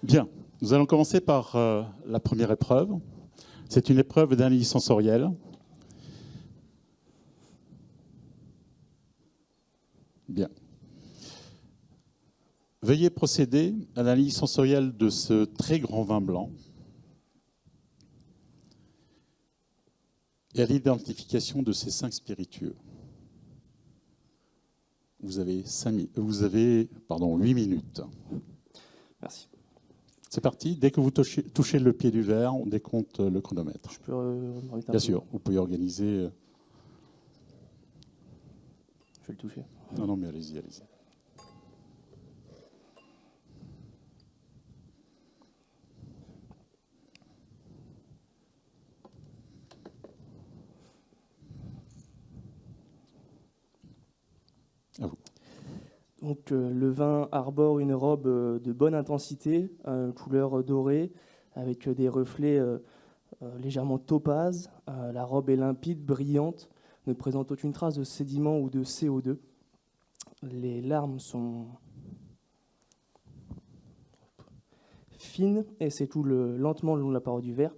Bien, nous allons commencer par la première épreuve. C'est une épreuve d'analyse sensorielle. Bien. Veuillez procéder à l'analyse sensorielle de ce très grand vin blanc et à l'identification de ces 5 spiritueux. Vous avez 8 minutes. Merci. C'est parti. Dès que vous touchez le pied du verre, on décompte le chronomètre. Je peux remettre un peu. Bien sûr, vous pouvez organiser. Je vais le toucher. Non, mais allez-y, allez-y. À vous. Donc, le vin arbore une robe de bonne intensité, couleur dorée, avec des reflets légèrement topaz. La robe est limpide, brillante, ne présente aucune trace de sédiment ou de CO2. Les larmes sont fines et s'écoulent lentement le long de la paroi du verre.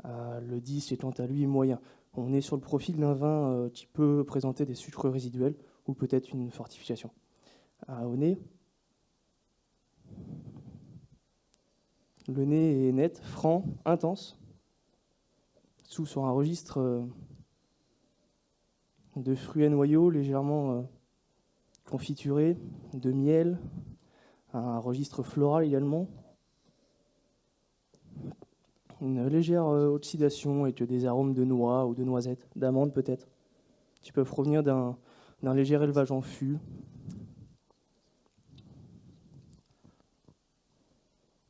Le disque est quant à lui moyen. On est sur le profil d'un vin qui peut présenter des sucres résiduels ou peut-être une fortification. Au nez, le nez est net, franc, intense, sous sur un registre de fruits à noyaux légèrement confiturés, de miel, un registre floral également, une légère oxydation avec des arômes de noix ou de noisettes, d'amandes peut-être, qui peuvent provenir d'un léger élevage en fût.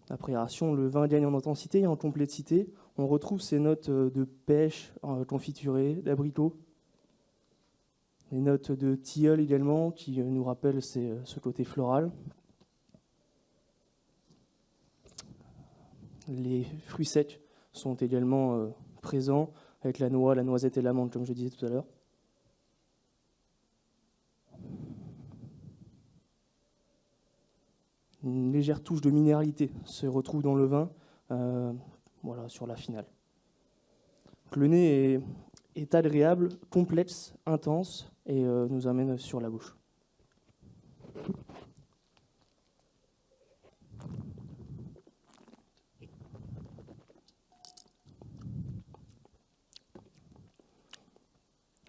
Après aération, le vin gagne en intensité et en complexité. On retrouve ces notes de pêche confiturée, d'abricot, les notes de tilleul également, qui nous rappellent ce côté floral. Les fruits secs sont également présents, avec la noix, la noisette et l'amande, comme je disais tout à l'heure. Une légère touche de minéralité se retrouve dans le vin, voilà, sur la finale. Donc, le nez est agréable, complexe, intense et nous amène sur la bouche.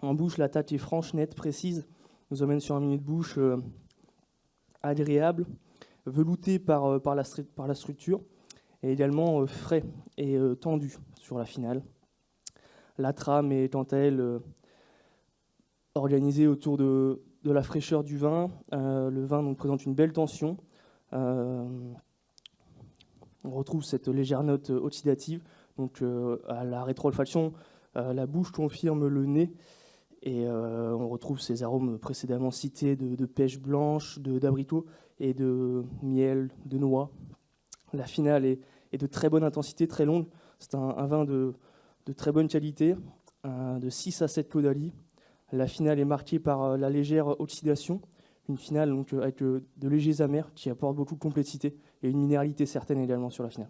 En bouche, la tâche est franche, nette, précise, nous amène sur un milieu de bouche agréable, velouté par la structure, et également frais et tendu sur la finale. La trame est quant à elle organisée autour de la fraîcheur du vin. Le vin donc, présente une belle tension. On retrouve cette légère note oxydative. Donc, à la rétro-olfaction, la bouche confirme le nez. Et on retrouve ces arômes précédemment cités de pêche blanche, d'abricot et de miel, de noix. La finale est de très bonne intensité, très longue. C'est un vin de très bonne qualité, de 6 à 7 caudali. La finale est marquée par la légère oxydation. Une finale donc, avec de légers amers qui apportent beaucoup de complexité et une minéralité certaine également sur la finale.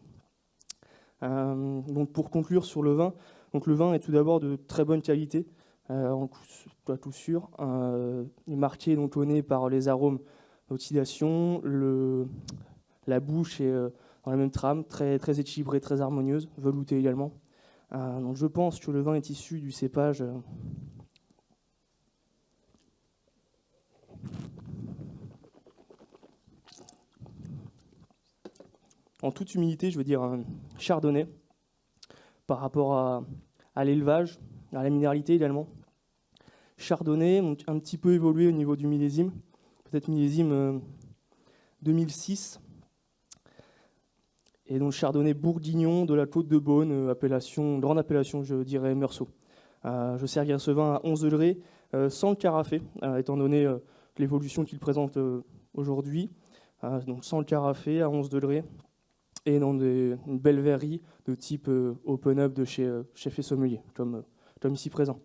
Donc pour conclure sur le vin, donc le vin est tout d'abord de très bonne qualité. À coup sûr, il est marqué donc au nez par les arômes d'oxydation, la bouche est dans la même trame, très, très équilibrée, très harmonieuse, veloutée également. Donc je pense que le vin est issu du cépage en toute humilité, je veux dire un chardonnay par rapport à l'élevage, à la minéralité également. Chardonnay, donc un petit peu évolué au niveau du millésime, peut-être millésime 2006. Et donc chardonnay bourguignon de la Côte de Beaune, grande appellation, je dirais Meursault. Je servirai ce vin à 11 degrés, sans le carafé, étant donné l'évolution qu'il présente aujourd'hui. Donc sans le carafé, à 11 degrés, et dans une belle verrerie de type open-up de chez Chef et Sommelier, comme ici présent.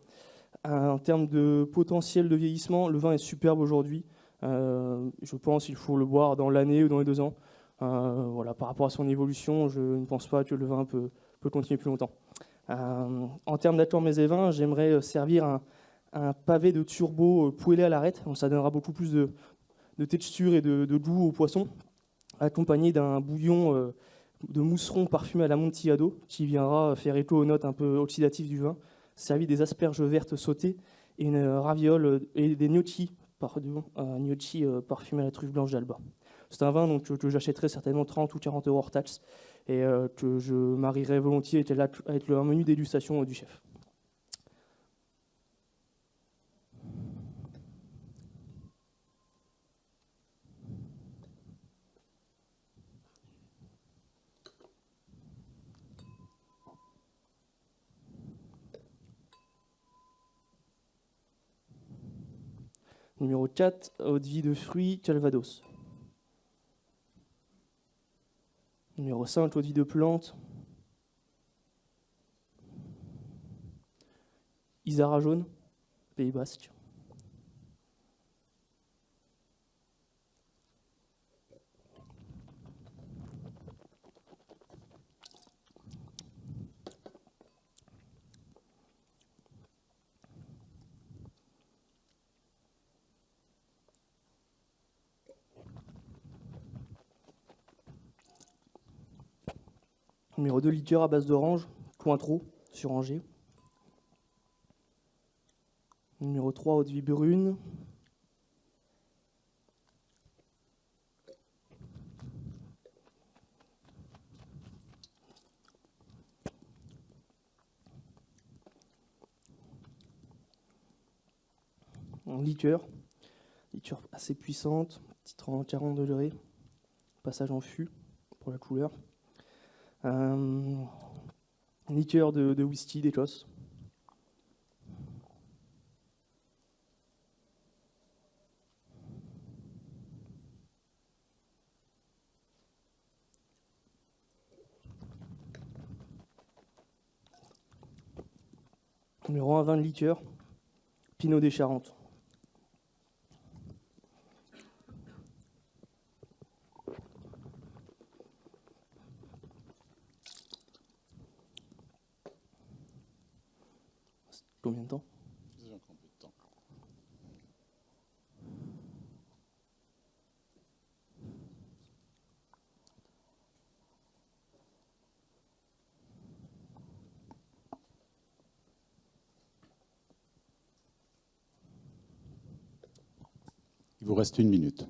En termes de potentiel de vieillissement, le vin est superbe aujourd'hui. Je pense qu'il faut le boire dans l'année ou dans les 2 ans. Voilà, par rapport à son évolution, je ne pense pas que le vin peut continuer plus longtemps. En termes d'accord mets et vins, j'aimerais servir un pavé de turbo poêlé à l'arête. Ça donnera beaucoup plus de texture et de goût au poisson, accompagné d'un bouillon de mousseron parfumé à l'Amontillado, qui viendra faire écho aux notes un peu oxydatives du vin, servi des asperges vertes sautées et une raviole et des gnocchi, parfumés à la truffe blanche d'Alba. C'est un vin donc, que j'achèterais certainement 30 ou 40 euros hors taxe et que je marierais volontiers avec un menu dégustation du chef. Numéro 4, eau de vie de fruits, Calvados. Numéro 5, eau de vie de plantes, Isara jaune, Pays Basque. Numéro 2, liqueur à base d'orange, Cointreau, sur Angers. Numéro 3, eau de vie brune. En liqueur assez puissante, titre en 40 degrés, passage en fût pour la couleur. Liqueur de whisky d'Écosse. Numéro 1, vin de liqueur, Pinot des Charentes. Combien de temps ? J'ai encore un peu de temps. Il vous reste 1 minute.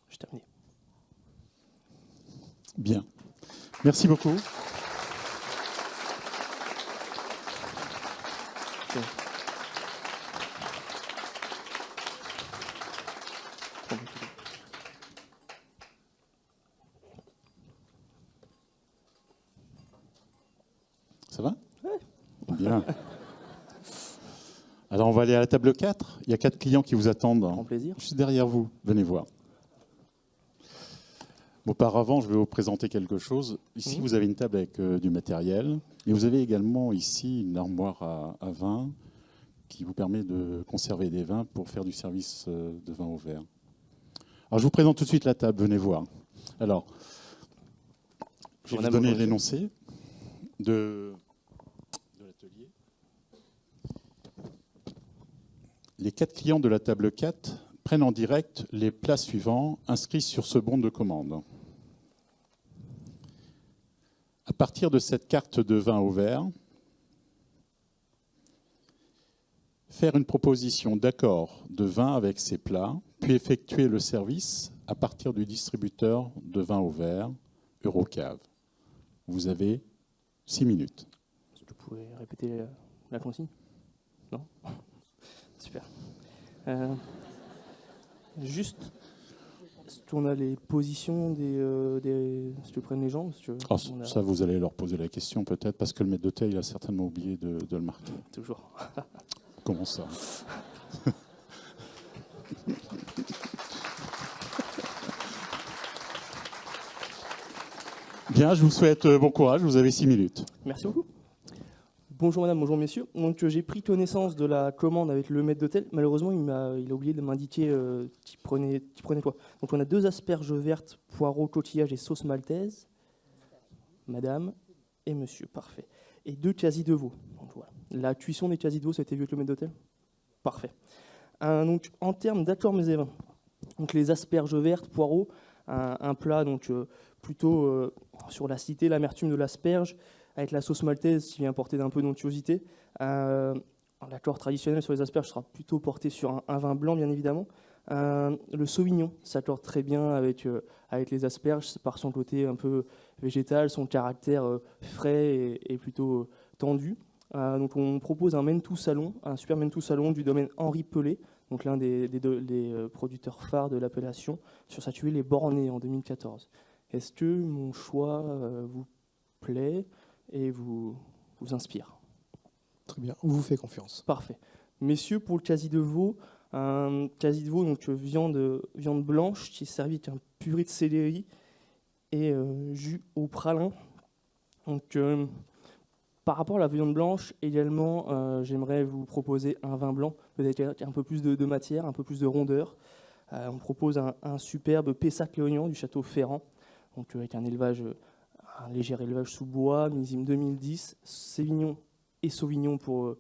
J'ai terminé. Bien. Merci beaucoup. Ça va ? Ouais. Bien. Alors, on va aller à la table 4. Il y a 4 clients qui vous attendent. Grand plaisir. Juste derrière vous. Venez voir. Auparavant, je vais vous présenter quelque chose. Ici, vous avez une table avec du matériel. Et vous avez également ici une armoire à vin qui vous permet de conserver des vins pour faire du service de vin au verre. Alors, je vous présente tout de suite la table. Venez voir. Alors, je vais vous donner l'énoncé de l'atelier. Les 4 clients de la table 4 prennent en direct les plats suivants inscrits sur ce bon de commande. À partir de cette carte de vin au verre, faire une proposition d'accord de vin avec ces plats, puis effectuer le service à partir du distributeur de vin au verre Eurocave. Vous avez 6 minutes. Est-ce que vous pouvez répéter la consigne? Non? Super. Juste, est-ce qu'on a les positions si tu prennes les gens? Ça, vous allez leur poser la question peut-être, parce que le maître d'hôtel, il a certainement oublié de le marquer. Toujours. Comment ça? Bien, je vous souhaite bon courage, vous avez 6 minutes. Merci beaucoup. Bonjour madame, bonjour messieurs. Donc j'ai pris connaissance de la commande avec le maître d'hôtel. Malheureusement, il a oublié de m'indiquer qui prenait quoi. Donc on a 2 asperges vertes, poireaux, coquillages et sauce maltaise. Madame et monsieur, parfait. Et 2 quasi de veau. Donc voilà. La cuisson des quasi de veau, ça a été vu avec le maître d'hôtel? Parfait. Donc en termes d'accords mets et vins, donc les asperges vertes, poireaux, un plat donc plutôt sur l'acidité, l'amertume de l'asperge, avec la sauce maltaise qui vient apporter d'un peu d'onctuosité. L'accord traditionnel sur les asperges sera plutôt porté sur un vin blanc, bien évidemment. Le sauvignon s'accorde très bien avec les asperges par son côté un peu végétal, son caractère frais et plutôt tendu. Donc on propose un Mentou Salon, un super Mentou Salon du domaine Henri Pelé, donc l'un des producteurs phares de l'appellation, sur sa cuvée Les Bornés en 2014. Est-ce que mon choix vous plaît et vous inspire? Très bien, on vous fait confiance. Parfait. Messieurs, pour le quasi de veau, un quasi de veau, donc viande blanche qui est servie avec un purée de céleri et jus au pralin. Donc, par rapport à la viande blanche, également, j'aimerais vous proposer un vin blanc, peut-être avec un peu plus de matière, un peu plus de rondeur. On propose un superbe Pessac-Léognan du château Ferrand, donc avec un léger élevage sous bois, millésime 2010, Sémillon et Sauvignon pour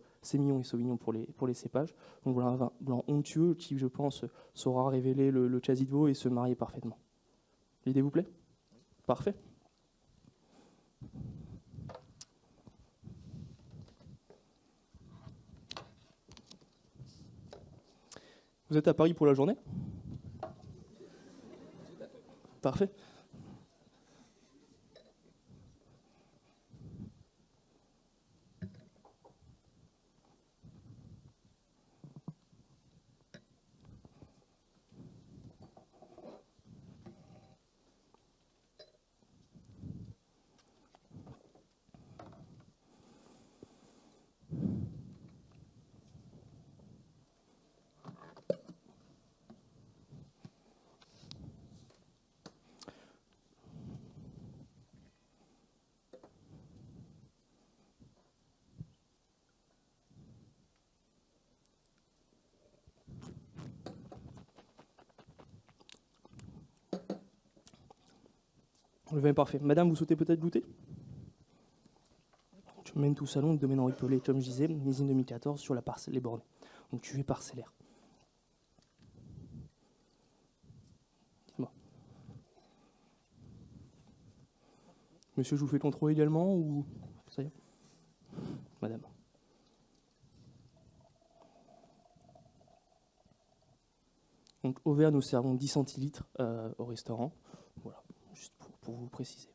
les cépages. Donc voilà un vin blanc onctueux qui, je pense, saura révéler le quasi de veau et se marier parfaitement. L'idée vous plaît? Parfait. Vous êtes à Paris pour la journée? Parfait. Le vin est parfait. Madame, vous souhaitez peut-être goûter? Je mène tout salon, domaine Henri Pelé, comme je disais, millésime 2014 sur la parcelle Les Bornés. Donc cuvée parcellaire. Dites-moi. Monsieur, je vous fais contrôler également ou ça y est? Madame. Donc au verre, nous servons 10 centilitres au restaurant. Voilà, juste pour vous préciser.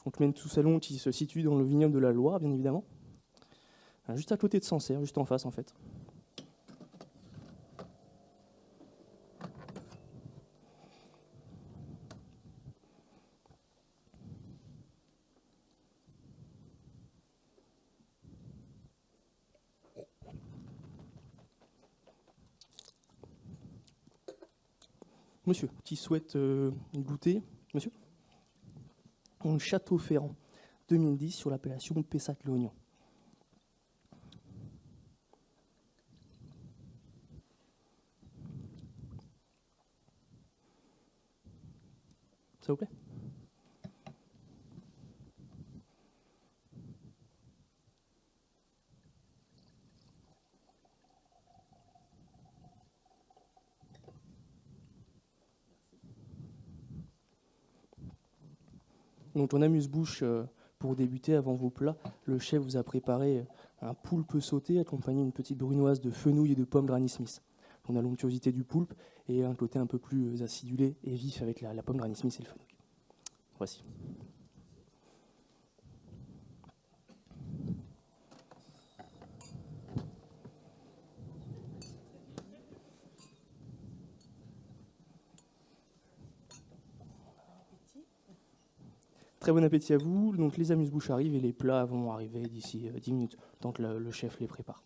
Donc Mentou Salon qui se situe dans le vignoble de la Loire, bien évidemment. Juste à côté de Sancerre, juste en face en fait. Monsieur, qui souhaite goûter? Monsieur? Un Château Ferrand, 2010, sur l'appellation Pessac-Léognan. Ça vous plaît? Donc on amuse-bouche pour débuter avant vos plats. Le chef vous a préparé un poulpe sauté accompagné d'une petite brunoise de fenouil et de pommes Granny Smith. on a l'onctuosité du poulpe et un côté un peu plus acidulé et vif avec la pomme Granny Smith et le fenouil. Voici. Très bon appétit à vous. Donc les amuse-bouches arrivent et les plats vont arriver d'ici 10 minutes, tant que le chef les prépare.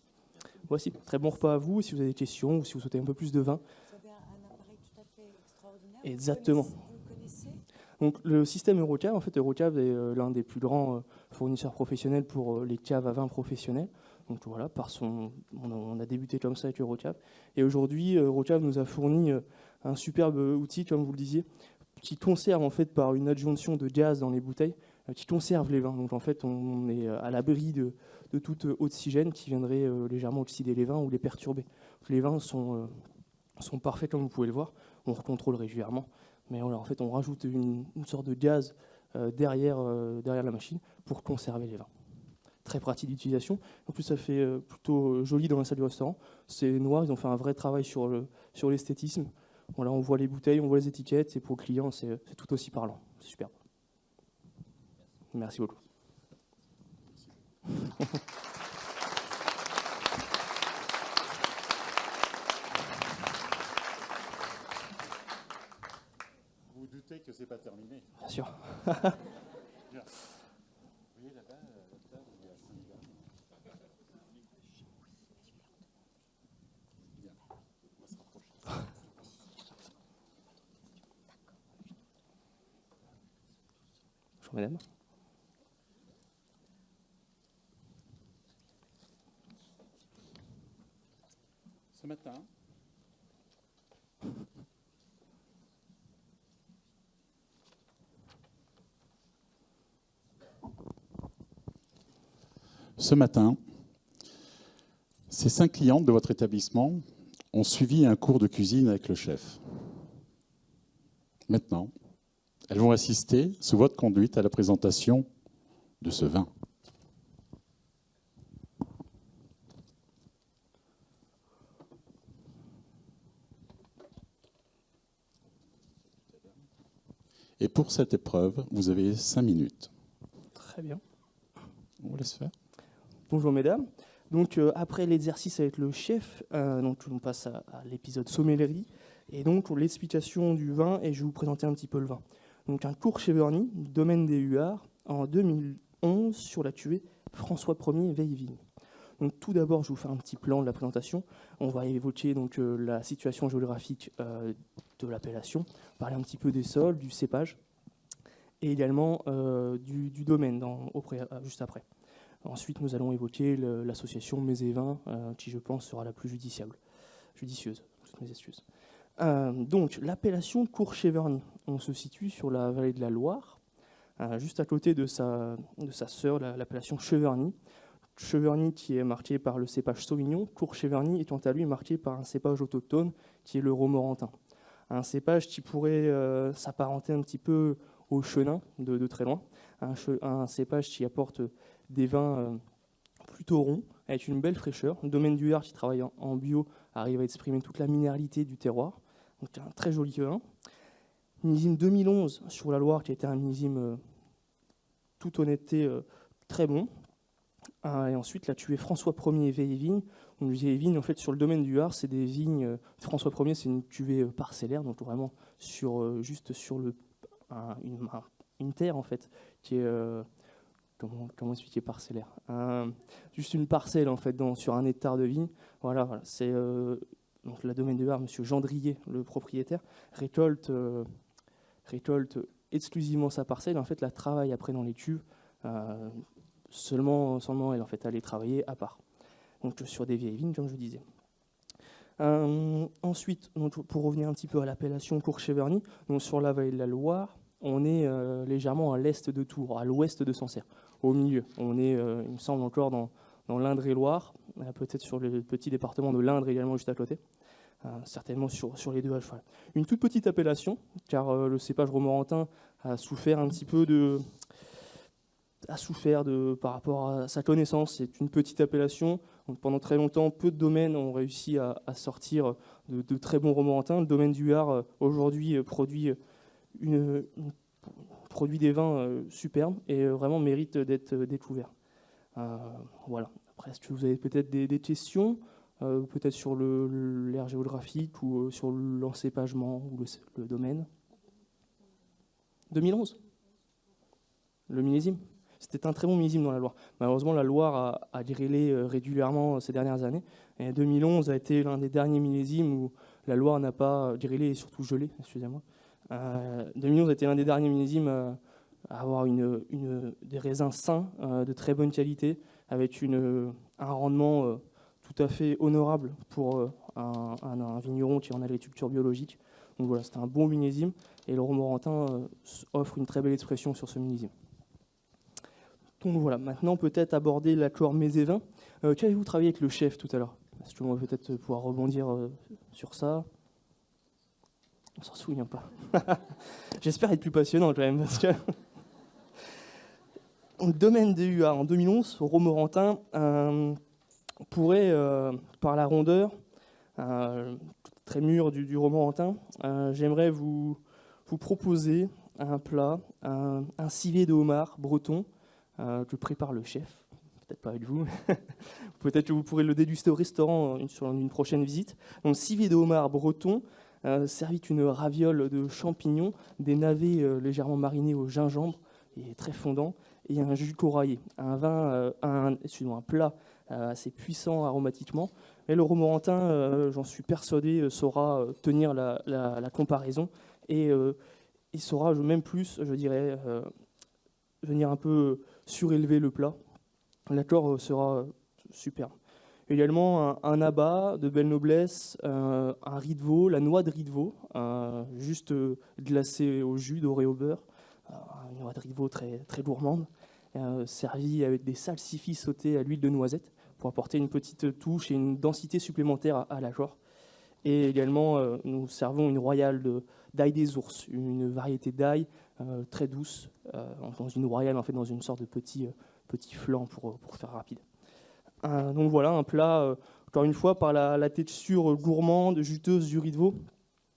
Voici, très bon repas à vous. Si vous avez des questions ou si vous souhaitez un peu plus de vin. Vous avez un appareil tout à fait extraordinaire. Exactement. Vous connaissez Donc le système Eurocave, en fait, Eurocave est l'un des plus grands fournisseurs professionnels pour les caves à vin professionnels. Donc voilà, on a débuté comme ça avec Eurocave. Et aujourd'hui, Eurocave nous a fourni un superbe outil, comme vous le disiez, qui conserve en fait par une adjonction de gaz dans les bouteilles, qui conserve les vins. Donc en fait, on est à l'abri de toute oxygène qui viendrait légèrement oxyder les vins ou les perturber. Donc, les vins sont parfaits comme vous pouvez le voir. On recontrôle régulièrement, mais voilà, en fait, on rajoute une sorte de gaz derrière la machine pour conserver les vins. Très pratique d'utilisation. En plus, ça fait plutôt joli dans la salle du restaurant. C'est noir, ils ont fait un vrai travail sur l'esthétisme. Voilà, on voit les bouteilles, on voit les étiquettes, et pour le client, c'est tout aussi parlant. C'est superbe. Merci beaucoup. Vous doutez que c'est pas terminé? Bien sûr. Bien. Vous voyez là-bas, la table, il y a Saint-Hilaire. Bien. On va se rapprocher. Bonjour mesdames. Ce matin, ces 5 clientes de votre établissement ont suivi un cours de cuisine avec le chef. Maintenant, elles vont assister, sous votre conduite, à la présentation de ce vin. Et pour cette épreuve, vous avez 5 minutes. Très bien. On vous laisse faire. Bonjour mesdames. Donc après l'exercice avec le chef, donc on passe à l'épisode sommellerie et donc l'explication du vin et je vais vous présenter un petit peu le vin. Donc un cours Cheverny, domaine des Huards, en 2011 sur la cuvée François Ier Veille-Vigne. Donc tout d'abord, je vais vous faire un petit plan de la présentation. On va évoquer donc la situation géographique de l'appellation, parler un petit peu des sols, du cépage et également du domaine juste après. Ensuite, nous allons évoquer l'association Mets et Vins, qui, je pense, sera la plus judicieuse. Toutes mes excuses. Donc, l'appellation Cour-Cheverny. On se situe sur la vallée de la Loire, juste à côté de sa sœur, l'appellation Cheverny. Cheverny qui est marqué par le cépage Sauvignon, Cour-Cheverny étant à lui marqué par un cépage autochtone qui est le Romorantin. Un cépage qui pourrait s'apparenter un petit peu au chenin de très loin. Un cépage qui apporte des vins plutôt ronds, avec une belle fraîcheur. Le domaine du Huard qui travaille en bio arrive à exprimer toute la minéralité du terroir. Donc un très joli vin. Millésime 2011 sur la Loire qui a été un millésime toute honnêteté très bon. Et ensuite la cuvée François Ier Veille-Vigne. Donc les vignes en fait sur le domaine du Huard, c'est des vignes. François Ier, c'est une cuvée parcellaire, donc vraiment juste sur une terre en fait qui est comment expliquer parcellaire, juste une parcelle en fait sur un hectare de vigne. Voilà. C'est donc la domaine du Huard, Monsieur Gendrier, le propriétaire, récolte exclusivement sa parcelle. En fait, la travaille après dans les cuves. Seulement elle en fait allait travailler à part. Donc sur des vieilles vignes, comme je vous disais. Ensuite, donc, pour revenir un petit peu à l'appellation Cour-Cheverny, donc sur la vallée de la Loire, on est légèrement à l'est de Tours, à l'ouest de Sancerre, au milieu. On est, il me semble, encore dans l'Indre-et-Loire, peut-être sur le petit département de l'Indre également juste à côté, certainement sur les deux à cheval. Une toute petite appellation, car le cépage romorantin a souffert un petit peu a souffert par rapport à sa connaissance. C'est une petite appellation. Donc, pendant très longtemps, peu de domaines ont réussi à sortir de très bons Romorantin. Le domaine du Hard, aujourd'hui, produit des vins superbes et vraiment mérite d'être découvert. Voilà. Après, est-ce que vous avez peut-être des questions, peut-être sur l'aire géographique ou sur l'encépagement ou le domaine? 2011 ? Le millésime. C'était un très bon millésime dans la Loire. Malheureusement, la Loire a grêlé régulièrement ces dernières années. Et 2011 a été l'un des derniers millésimes où la Loire n'a pas grêlé et surtout gelé, excusez-moi. 2011 a été l'un des derniers millésimes à avoir des raisins sains, de très bonne qualité, avec un rendement tout à fait honorable pour un vigneron qui est en agriculture biologique. Donc voilà, c'était un bon millésime et le Romorantin offre une très belle expression sur ce millésime. Donc voilà, maintenant peut-être aborder l'accord mets et vins. Qu'avez-vous travaillé avec le chef tout à l'heure? Est-ce qu'on va peut-être pouvoir rebondir sur ça? On s'en souvient pas. J'espère être plus passionnant quand même. Parce que le domaine des Huards en 2011, Romorantin pourrait, par la rondeur très mûre du Romorantin, j'aimerais vous proposer un plat, un civet de homard breton que prépare le chef. Peut-être pas avec vous. Peut-être que vous pourrez le déguster au restaurant sur une prochaine visite. Donc, civet de homard breton, servi une raviole de champignons, des navets légèrement marinés au gingembre et très fondant, et un jus coraillé. Un plat assez puissant aromatiquement. Et le Romorantin, j'en suis persuadé, saura tenir la comparaison et il saura même plus, je dirais, venir un peu surélever le plat. L'accord sera superbe. Également un abat de belle noblesse, un riz de veau, la noix de riz de veau, juste glacée au jus, dorée au beurre, une noix de riz de veau très, très gourmande, servie avec des salsifis sautés à l'huile de noisette pour apporter une petite touche et une densité supplémentaire à l'accord. Et également, nous servons une royale d'ail des ours, une variété d'ail très douce, dans une royale, en fait, dans une sorte de petit flan pour faire rapide. Donc voilà, un plat, encore une fois, par la texture gourmande, juteuse du riz de veau.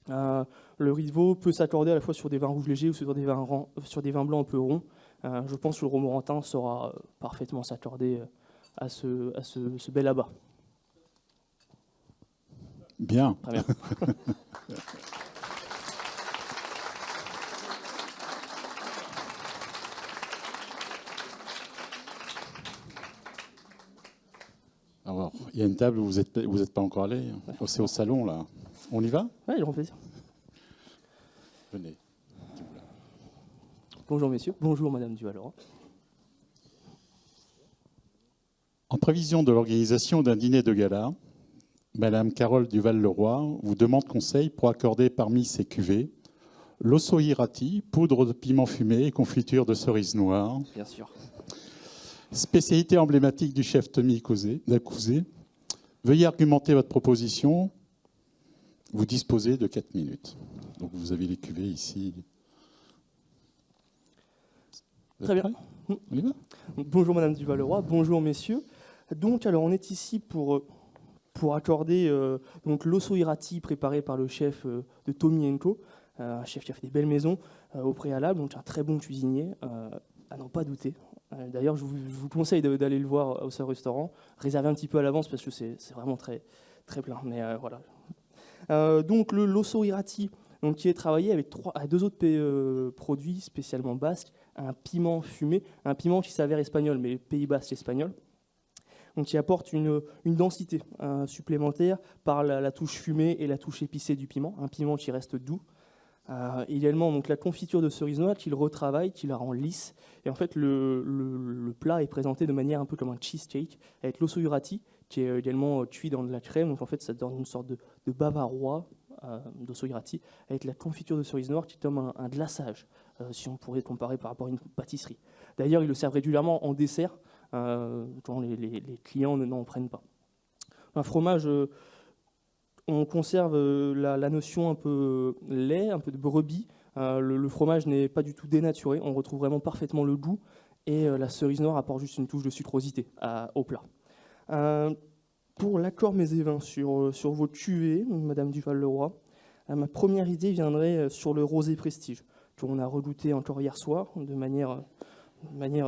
Le riz de veau peut s'accorder à la fois sur des vins rouges légers ou sur des vins blancs un peu ronds. Je pense que le Romorantin saura parfaitement s'accorder à ce bel abat. Bien. Très bien. Alors, il y a une table où vous êtes pas encore allé. C'est au salon, là. On y va? Oui, grand plaisir. Venez. Bonjour, messieurs. Bonjour, madame Duvalora. En prévision de l'organisation d'un dîner de gala, madame Carole Duval-Leroy vous demande conseil pour accorder parmi ses cuvées l'osso hirati, poudre de piment fumé et confiture de cerises noires. Bien sûr. Spécialité emblématique du chef Tommy Dacouzé. Veuillez argumenter votre proposition. Vous disposez de 4 minutes. Donc vous avez les cuvées ici. Très bien. On y va? Bonjour Madame Duval-Leroy, bonjour messieurs. Donc alors on est ici pour accorder donc l'osso hirati préparé par le chef de Tommy & Co, un chef qui a fait des belles maisons au préalable, donc un très bon cuisinier, à n'en pas douter. D'ailleurs je vous conseille d'aller le voir au sein restaurant, réservez un petit peu à l'avance parce que c'est vraiment très, très plein. Mais voilà. Donc l'osso hirati, donc, qui est travaillé avec 2 autres produits spécialement basques, un piment fumé, un piment qui s'avère espagnol, mais Pays Basque espagnol, donc qui apporte une densité supplémentaire par la touche fumée et la touche épicée du piment, un piment qui reste doux. Également donc, la confiture de cerise noire qu'il retravaille, qui la rend lisse. Et en fait, le plat est présenté de manière un peu comme un cheesecake, avec l'osso hirati, qui est également cuit dans de la crème. Donc en fait, ça donne une sorte de bavarois d'osso hirati, avec la confiture de cerise noire qui donne un glaçage, si on pourrait comparer par rapport à une pâtisserie. D'ailleurs, ils le servent régulièrement en dessert, quand les clients n'en prennent pas. Un fromage, on conserve la notion un peu lait, un peu de brebis. Le fromage n'est pas du tout dénaturé, on retrouve vraiment parfaitement le goût Et la cerise noire apporte juste une touche de sucrosité au plat. Pour l'accord mets et vins sur vos cuvées, Madame Duval-Leroy, ma première idée viendrait sur le rosé prestige, qu'on a regoûté encore hier soir de manière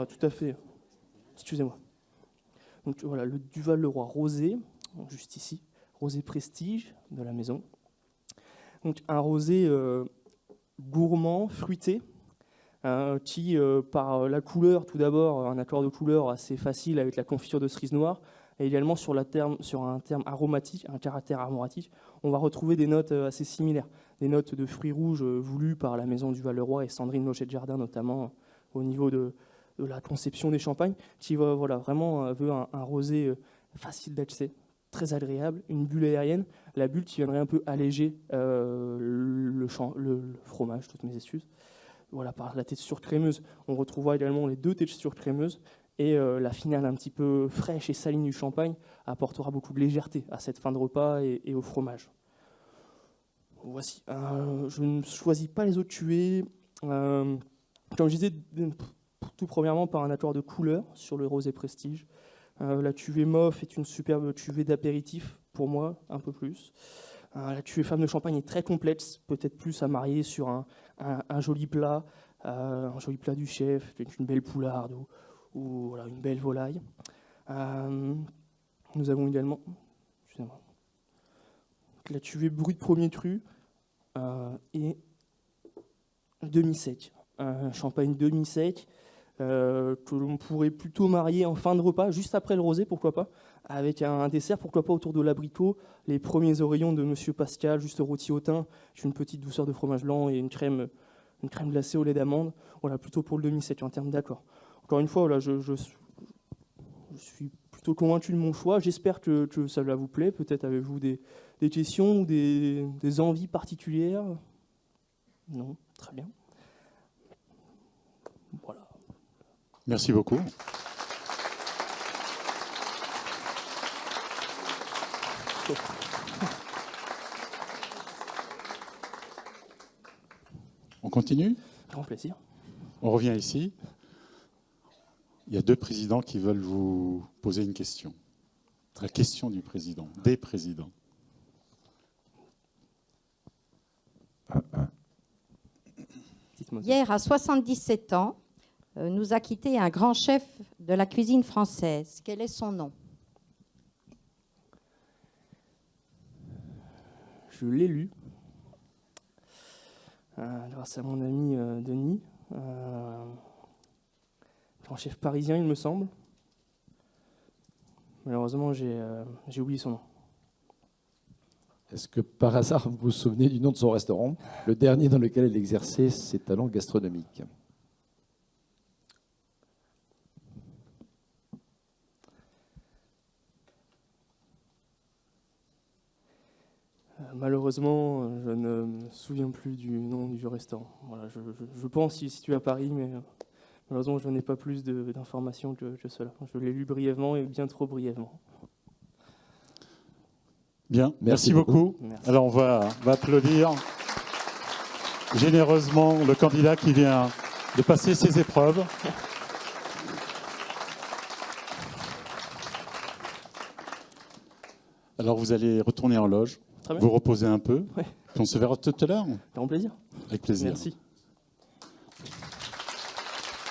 tout à fait... Excusez-moi. Donc voilà, le Duval-Leroy rosé, juste ici, rosé prestige de la maison. Donc un rosé gourmand, fruité, qui, par la couleur, tout d'abord, un accord de couleur assez facile avec la confiture de cerise noire, et également sur un terme aromatique, un caractère aromatique, on va retrouver des notes assez similaires, des notes de fruits rouges voulues par la maison Duval-Leroy et Sandrine Locher-Jardin, notamment au niveau de la conception des champagnes, qui vraiment veut un rosé facile d'accès, très agréable, une bulle aérienne, la bulle qui viendrait un peu alléger le fromage, toutes mes excuses. Voilà, par la texture crémeuse. On retrouvera également les deux textures crémeuses et la finale un petit peu fraîche et saline du champagne apportera beaucoup de légèreté à cette fin de repas et au fromage. Voici. Je ne choisis pas les autres cuvées. Comme je disais, tout premièrement par un accord de couleur sur le rosé prestige. La cuvée Moff est une superbe cuvée d'apéritif, pour moi, un peu plus. La cuvée Femme de Champagne est très complexe, peut-être plus à marier sur un joli plat du chef, une belle poularde ou voilà, une belle volaille. Nous avons également la cuvée Brut Premier Cru et demi-sec. Un champagne demi-sec que l'on pourrait plutôt marier en fin de repas, juste après le rosé, pourquoi pas, avec un dessert, pourquoi pas autour de l'abricot, les premiers oreillons de Monsieur Pascal, juste rôti au thym, une petite douceur de fromage blanc et une crème glacée au lait d'amande. Voilà, plutôt pour le demi-sec en termes d'accord. Encore une fois, voilà, je suis plutôt convaincu de mon choix. J'espère que ça vous plaît. Peut-être avez-vous des questions ou des envies particulières? Non, très bien. Voilà. Merci beaucoup. On continue? Grand plaisir. On revient ici. Il y a deux présidents qui veulent vous poser une question. La question du président, des présidents. Hier, à 77 ans, nous a quitté un grand chef de la cuisine française. Quel est son nom? Je l'ai lu grâce à mon ami Denis, grand chef parisien, il me semble. Malheureusement, j'ai oublié son nom. Est-ce que par hasard vous vous souvenez du nom de son restaurant, le dernier dans lequel elle exerçait ses talents gastronomiques? Malheureusement, je ne me souviens plus du nom du restaurant. Voilà, je pense qu'il est situé à Paris, mais malheureusement, je n'ai pas plus d'informations que cela. Je l'ai lu brièvement et bien trop brièvement. Bien, merci beaucoup. Merci. Alors, on va applaudir généreusement le candidat qui vient de passer ses épreuves. Alors, vous allez retourner en loge, vous reposer un peu. Ouais. On se verra tout à l'heure. Grand plaisir. Avec plaisir. Merci.